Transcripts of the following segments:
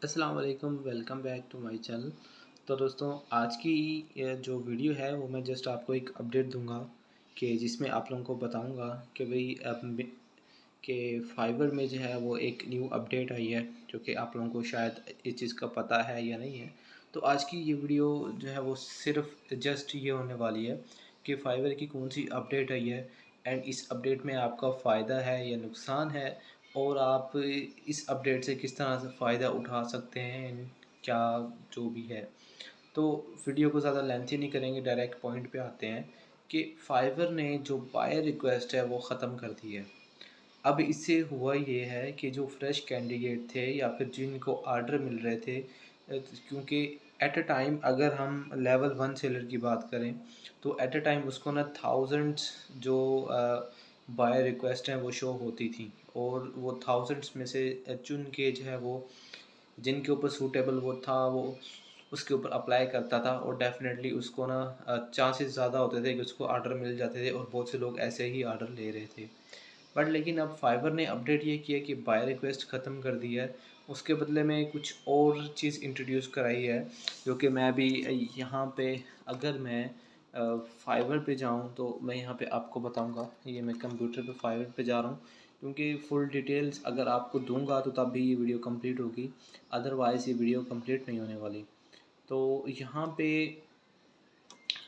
अस्सलाम वालेकुम, welcome back to my channel. तो दोस्तों, आज की ये जो वीडियो है वो मैं जस्ट आपको एक अपडेट दूंगा कि जिसमें आप लोगों को बताऊंगा कि भाई कि फाइबर में जो है वो एक न्यू अपडेट आई है, जो कि आप लोगों को शायद इस चीज़ का पता है या नहीं है। तो आज की ये वीडियो जो है वो सिर्फ जस्ट ये होने वाली है कि फाइबर की कौन सी अपडेट आई है एंड इस अपडेट में आपका फ़ायदा है या नुकसान है, और आप इस अपडेट से किस तरह से फ़ायदा उठा सकते हैं, क्या जो भी है। तो वीडियो को ज़्यादा लेंथी नहीं करेंगे, डायरेक्ट पॉइंट पे आते हैं कि फाइवर ने जो बायर रिक्वेस्ट है वो ख़त्म कर दी है। अब इससे हुआ ये है कि जो फ्रेश कैंडिडेट थे या फिर जिनको ऑर्डर मिल रहे थे, क्योंकि एट अ टाइम अगर हम लेवल वन सेलर की बात करें तो एट अ टाइम उसको ना थाउजेंड्स जो बाय रिक्वेस्ट हैं वो शो होती थी, और वो थाउजेंड्स में से चुन के जो है वो जिनके ऊपर सूटेबल वो था वो उसके ऊपर अप्लाई करता था, और डेफिनेटली उसको ना चांसेस ज़्यादा होते थे कि उसको ऑर्डर मिल जाते थे, और बहुत से लोग ऐसे ही ऑर्डर ले रहे थे। बट लेकिन अब फाइवर ने अपडेट ये किया कि बाय रिक्वेस्ट ख़त्म कर दी है। उसके बदले में कुछ और चीज़ इंट्रोड्यूस कराई है, जो कि मैं भी यहाँ पे अगर मैं फाइवर पे जाऊँ तो मैं यहाँ पे आपको बताऊँगा। ये मैं कंप्यूटर पे फाइवर पे जा रहा हूँ, क्योंकि फुल डिटेल्स अगर आपको दूंगा तो तब भी ये वीडियो कंप्लीट होगी, अदरवाइज़ ये वीडियो कंप्लीट नहीं होने वाली। तो यहाँ पे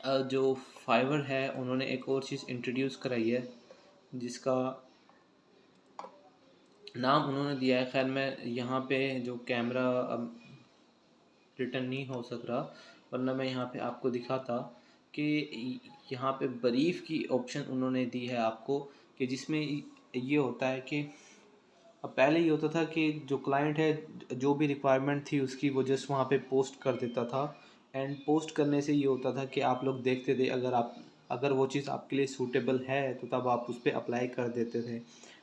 जो फाइवर है उन्होंने एक और चीज़ इंट्रोड्यूस कराई है, जिसका नाम उन्होंने दिया है। खैर मैं यहाँ पे जो कैमरा अब रिटर्न नहीं हो सक रहा, वरना मैं यहाँ पे आपको दिखाता कि यहाँ पे ब्रीफ की ऑप्शन उन्होंने दी है आपको, कि जिसमें ये होता है कि अब पहले ये होता था कि जो क्लाइंट है जो भी रिक्वायरमेंट थी उसकी वो जस्ट वहाँ पे पोस्ट कर देता था, एंड पोस्ट करने से ये होता था कि आप लोग देखते थे, अगर वो चीज़ आपके लिए सूटेबल है तो तब आप उस पर अप्लाई कर देते थे।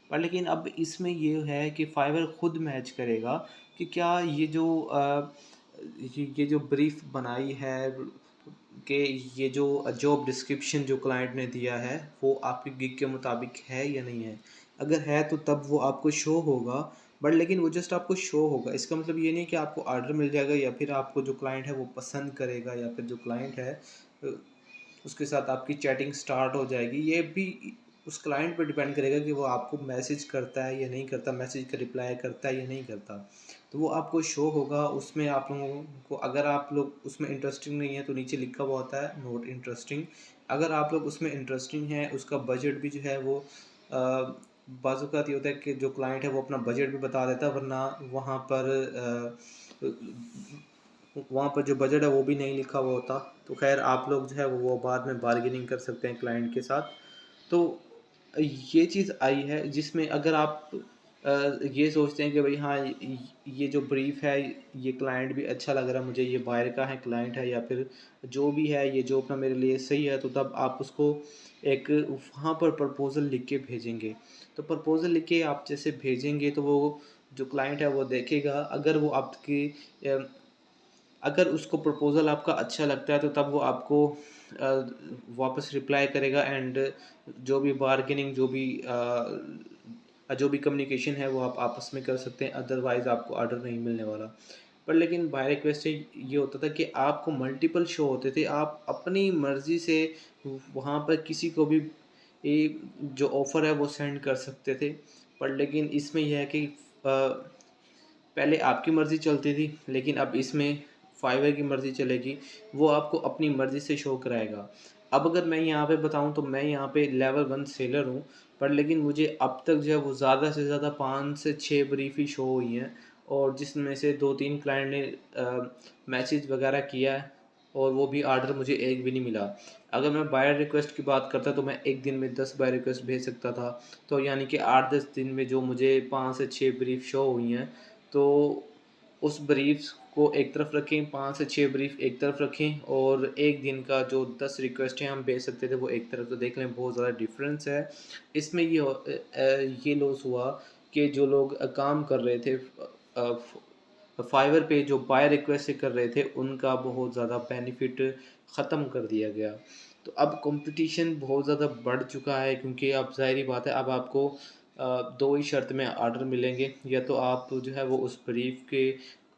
पर लेकिन अब इसमें ये है कि फाइवर खुद मैच करेगा कि क्या ये जो ब्रीफ बनाई है कि ये जो जॉब डिस्क्रिप्शन जो क्लाइंट ने दिया है वो आपकी गिग के मुताबिक है या नहीं है। अगर है तो तब वो आपको शो होगा, बट लेकिन वो जस्ट आपको शो होगा। इसका मतलब ये नहीं कि आपको ऑर्डर मिल जाएगा या फिर आपको जो क्लाइंट है वो पसंद करेगा, या फिर जो क्लाइंट है अ, उसके साथ आपकी चैटिंग स्टार्ट हो जाएगी। ये भी उस क्लाइंट पर डिपेंड करेगा कि वो आपको मैसेज करता है या नहीं करता, मैसेज का रिप्लाई करता है या नहीं करता। तो वो आपको शो होगा उसमें। आप लोगों को, अगर आप लोग उसमें इंटरेस्टिंग नहीं है तो नीचे लिखा हुआ होता है नोट इंटरेस्टिंग। अगर आप लोग उसमें इंटरेस्टिंग है, उसका बजट भी जो है वो बाज़-औक़ात ये होता है कि जो क्लाइंट है वो अपना बजट भी बता देता है, वरना वहाँ पर वहाँ पर जो बजट है वो भी नहीं लिखा हुआ होता। तो ख़ैर आप लोग जो है वो बाद में बार्गेनिंग कर सकते हैं क्लाइंट के साथ। तो ये चीज़ आई है जिसमें अगर आप ये सोचते हैं कि भाई हाँ, ये जो ब्रीफ है ये क्लाइंट भी अच्छा लग रहा है मुझे, ये बाहर का है क्लाइंट है या फिर जो भी है ये जॉब ना मेरे लिए सही है, तो तब आप उसको एक वहाँ पर प्रपोज़ल लिख के भेजेंगे। तो प्रपोज़ल लिख के आप जैसे भेजेंगे तो वो जो क्लाइंट है वो देखेगा। अगर वो आपकी अ, अगर उसको प्रपोज़ल आपका अच्छा लगता है तो तब वो आपको वापस रिप्लाई करेगा, एंड जो भी बार्गेनिंग जो भी कम्युनिकेशन है वो आप आपस में कर सकते हैं, अदरवाइज़ आपको ऑर्डर नहीं मिलने वाला। पर लेकिन बाय रिक्वेस्ट से ये होता था कि आपको मल्टीपल शो होते थे, आप अपनी मर्ज़ी से वहाँ पर किसी को भी जो ऑफ़र है वो सेंड कर सकते थे। पर लेकिन इसमें यह है कि पहले आपकी मर्ज़ी चलती थी, लेकिन अब इसमें फाइवर की मर्ज़ी चलेगी, वो आपको अपनी मर्ज़ी से शो कराएगा। अब अगर मैं यहाँ पे बताऊँ तो मैं यहाँ पे लेवल 1 सेलर हूँ, पर लेकिन मुझे अब तक जो है वो ज़्यादा से ज़्यादा 5 से 6 ब्रीफ़ ही शो हुई हैं, और जिसमें से 2-3 क्लाइंट ने मैसेज वगैरह किया है, और वो भी ऑर्डर मुझे एक भी नहीं मिला। अगर मैं बायर रिक्वेस्ट की बात करता तो मैं 1 दिन में 10 बायर रिक्वेस्ट भेज सकता था। तो यानी कि 8-10 दिन में जो मुझे 5 से 6 ब्रीफ़ शो हुई हैं, तो उस ब्रीफ़्स को एक तरफ रखें, 5 से 6 ब्रीफ़ एक तरफ रखें, और 1 दिन का जो 10 रिक्वेस्टें हम भेज सकते थे वो एक तरफ, तो देख लें बहुत ज़्यादा डिफ़रेंस है। इसमें ये लॉस हुआ कि जो लोग काम कर रहे थे फाइवर पे, जो बाय रिक्वेस्ट से कर रहे थे, उनका बहुत ज़्यादा बेनिफिट ख़त्म कर दिया गया। तो अब कंपटीशन बहुत ज़्यादा बढ़ चुका है, क्योंकि अब ज़ाहिर-सी बात है अब आपको 2 ही शर्त में ऑर्डर मिलेंगे, या तो आप जो है वो उस ब्रीफ के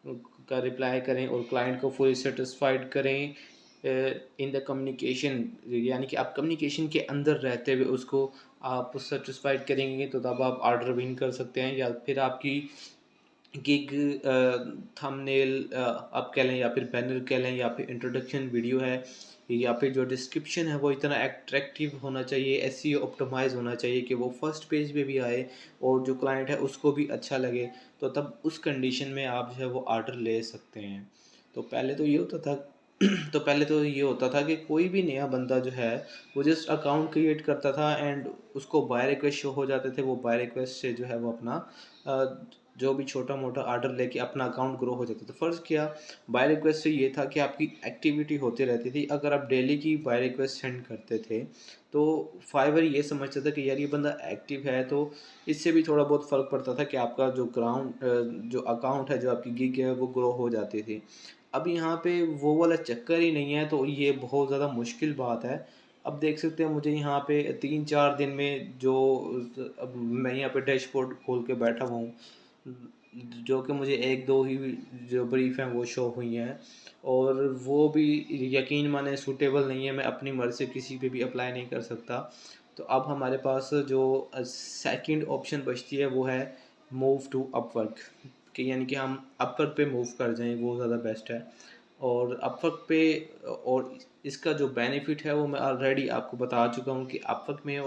का रिप्लाई करें और क्लाइंट को फुली सेटिस्फाइड करें इन द कम्युनिकेशन, यानी कि आप कम्युनिकेशन के अंदर रहते हुए उसको आप सेटिस्फाइड करेंगे तो तब आप ऑर्डर विन कर सकते हैं। या फिर आपकी गिग थंबनेल आप कह लें या फिर बैनर कह लें या फिर इंट्रोडक्शन वीडियो है या फिर जो डिस्क्रिप्शन है वो इतना अट्रैक्टिव होना चाहिए, एसईओ ऑप्टिमाइज होना चाहिए कि वो फर्स्ट पेज पे भी आए और जो क्लाइंट है उसको भी अच्छा लगे। तो तब उस कंडीशन में आप जो है वो ऑर्डर ले सकते हैं। तो पहले तो ये होता था तो पहले तो ये होता था कि कोई भी नया बंदा जो है वो जस्ट अकाउंट क्रिएट करता था एंड उसको बाय रिक्वेस्ट शो हो जाते थे। वो बाय रिक्वेस्ट से जो है वो अपना जो भी छोटा मोटा ऑर्डर लेके अपना अकाउंट ग्रो हो जाता था। फ़र्ज़ क्या, बाय रिक्वेस्ट से ये था कि आपकी एक्टिविटी होती रहती थी। अगर आप डेली की बाय रिक्वेस्ट सेंड करते थे तो फाइवर ये समझता था कि यार ये बंदा एक्टिव है, तो इससे भी थोड़ा बहुत फ़र्क पड़ता था कि आपका जो जो अकाउंट है, जो आपकी गिग है वो ग्रो हो जाती थी। अब यहाँ पे वो वाला चक्कर ही नहीं है, तो ये बहुत ज़्यादा मुश्किल बात है। अब देख सकते हैं मुझे यहाँ पे 3-4 दिन में जो अब मैं यहाँ पे डैशबोर्ड खोल के बैठा हुआ हूँ, जो कि मुझे 1-2 ही जो ब्रीफ हैं वो शो हुई हैं और वो भी यकीन माने सूटेबल नहीं है। मैं अपनी मर्ज़ी से किसी पे भी अप्लाई नहीं कर सकता। तो अब हमारे पास जो सेकंड ऑप्शन बचती है वो है मूव टू अपवर्क, कि यानी कि हम अपवर्क पे मूव कर जाएँ, वो ज़्यादा बेस्ट है। और अपवर्क पे और इसका जो बेनिफिट है वो मैं ऑलरेडी आपको बता चुका हूँ कि अपवर्क में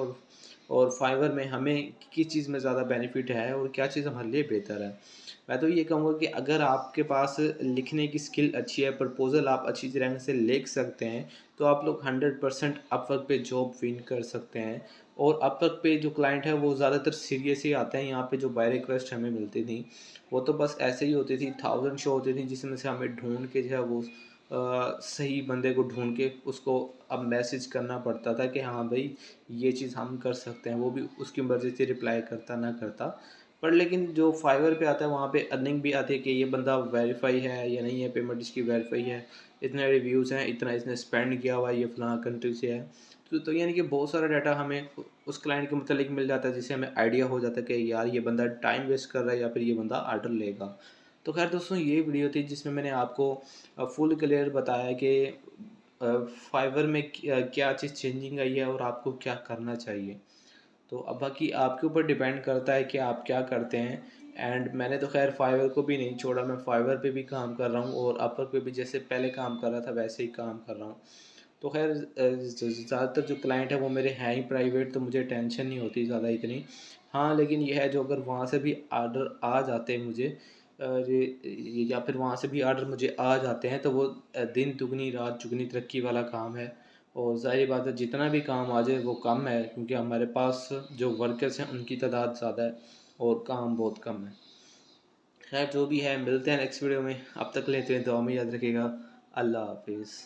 और फाइवर में हमें किस चीज़ में ज़्यादा बेनिफिट है और क्या चीज़ हमारे लिए बेहतर है। मैं तो ये कहूँगा कि अगर आपके पास लिखने की स्किल अच्छी है, प्रपोज़ल आप अच्छी तरह से लिख सकते हैं, तो आप लोग 100% अपवर्क पे जॉब विन कर सकते हैं। और अपवर्क पे जो क्लाइंट है वो ज़्यादातर सीरियस ही आते हैं। यहाँ पे जो बाय रिक्वेस्ट हमें मिलती थी वो तो बस ऐसे ही होती थी, 1000 शो होती थी जिसमें से हमें ढूंढ के जो है वो सही बंदे को ढूंढ के उसको अब मैसेज करना पड़ता था कि हाँ भाई ये चीज़ हम कर सकते हैं। वो भी उसकी मर्ज़ी से रिप्लाई करता ना करता। पर लेकिन जो फाइवर पे आता है वहाँ पे अर्निंग भी आती है कि ये बंदा वेरीफाई है या नहीं है, पेमेंट इसकी वेरीफाई है, इतने रिव्यूज़ हैं, इतना इसने स्पेंड किया हुआ है, ये फ़लाँ कंट्री से है। तो यानी कि बहुत सारा डाटा हमें उस क्लाइंट के मतलब मिल जाता है, जिससे हमें आइडिया हो जाता है कि यार ये बंदा टाइम वेस्ट कर रहा है या फिर ये बंदा ऑर्डर लेगा। तो खैर दोस्तों, ये वीडियो थी जिसमें मैंने आपको फुल क्लियर बताया कि फाइवर में क्या चीज़ चेंजिंग आई है और आपको क्या करना चाहिए। तो अब बाकी आपके ऊपर डिपेंड करता है कि आप क्या करते हैं। एंड मैंने तो खैर फाइवर को भी नहीं छोड़ा, मैं फाइवर पे भी काम कर रहा हूँ और अपवर पे भी जैसे पहले काम कर रहा था वैसे ही काम कर रहा हूँ। तो खैर ज़्यादातर जो क्लाइंट है वो मेरे हैं ही प्राइवेट, तो मुझे टेंशन नहीं होती ज़्यादा इतनी। हाँ लेकिन यह है, जो अगर वहाँ से भी आर्डर आ जाते हैं मुझे या फिर वहाँ से भी आर्डर मुझे आ जाते हैं तो वो दिन दुगनी रात चुगनी तरक्की वाला काम है। और ज़ाहिर बात है जितना भी काम आ जाए वो कम है, क्योंकि हमारे पास जो वर्कर्स हैं उनकी तादाद ज़्यादा है और काम बहुत कम है। खैर जो भी है, मिलते हैं नेक्स्ट वीडियो में। अब तक लेते हैं दुआ में याद रखिएगा। अल्लाह हाफिज़।